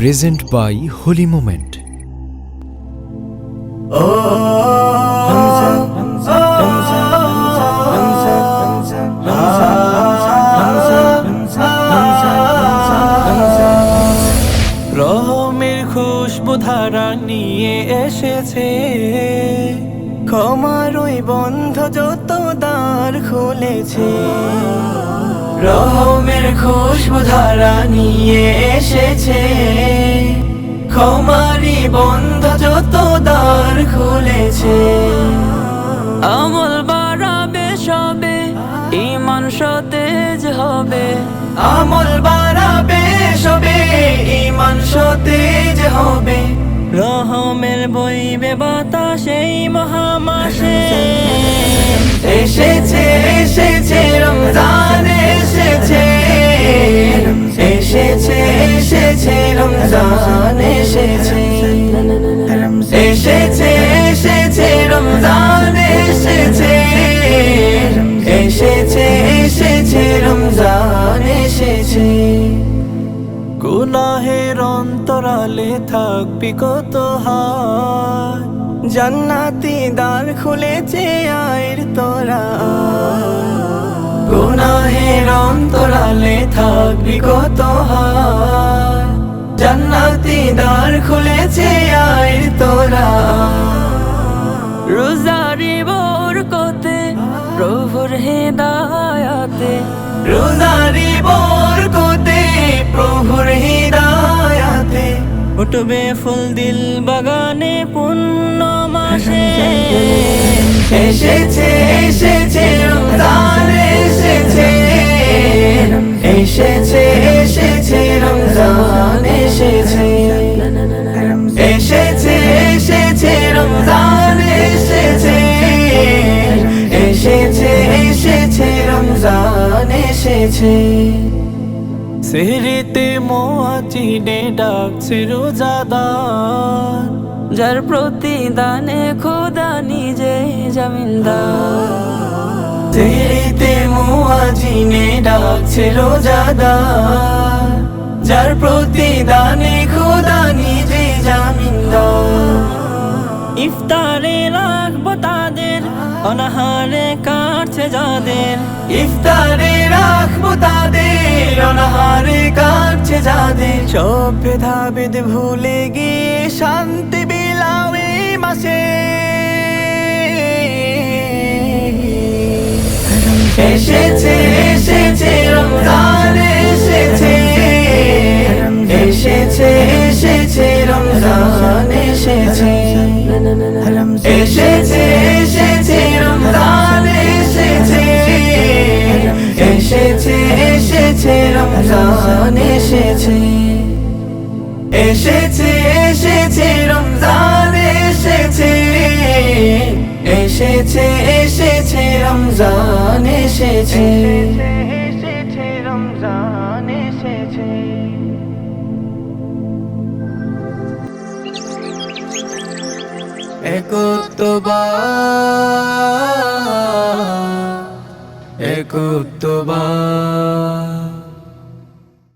present by Holy Moment. রহমের খুশবু ধারা নিয়ে এসেছে, ক্ষমার ওই বন্ধ যত দ্বার খুলেছে। রহমের খুশবু ধারা নিয়ে এসেছে, ক্ষমারি বন্ধ যত দ্বার খুলেছে। আমল বাড়াবে সবে, ঈমান সতেজ হবে। আমল বাড়াবে সবে, ঈমান সতেজ হবে। রহমের বইবে বাতাস এই মহামাসে। এসেছে এসেছে রমজান এসেছে, এসেছে এসেছে রমজান এসেছে। এসেছে এসেছে রমজান এসেছে, এসেছে এসেছে রমজান এসেছে। গুনাহের অন্তরালে থাকবি কত হাত, জান্নাতি দ্বার খুলেছে আয়ের তোরা। গুনাহের অন্তরালে থাকবি কত হাত, জান্নাতি দ্বার খুলেছে আয়ের তোরা। রোজারি বরকতে প্রভুর হেদায়াতে, রোজারি বরকতে প্রভুর হিদায়াতে। উঠবে ফুল দিল বাগানে পুণ্য মাসে। এসেছে এসেছে রমজান এসেছে, এসেছে এসেছে রমজান এসেছে। এসেছে এসেছে রমজান এসেছে, এসেছে এসেছে রমজান এসেছে। সেহরিতে মুয়াজ্জিনে ডাকছে রোজাদার, যার প্রতিদানে খোদা নিজে জামিনদার। সেহরিতে মুয়াজ্জিনে ডাকছে রোজাদার, যার প্রতিদানে খোদা নিজে জামিনদার। ইফতারে রাখবো তাদের, অনাহারে কাটছে যাদের। ইফতারে রাখবো তাদের, অনাহারে কাটছে যাদের। সব ভেদাভেদ ভুলে গিয়ে শান্তি বিলাও এই মাসে। এসেছে এসেছে রমজান এসেছে, এসেছে এসেছে রমজান এসেছে। এসেছে এসেছে রমজান এসেছে, এসেছে এসেছে রমজান এসেছে। এসেছে এসেছে রমজান এসেছে, এসেছে এসেছে রমজান এসেছে। এসেছে রমজান এসেছে। একত্ববাদ, একত্ববাদ।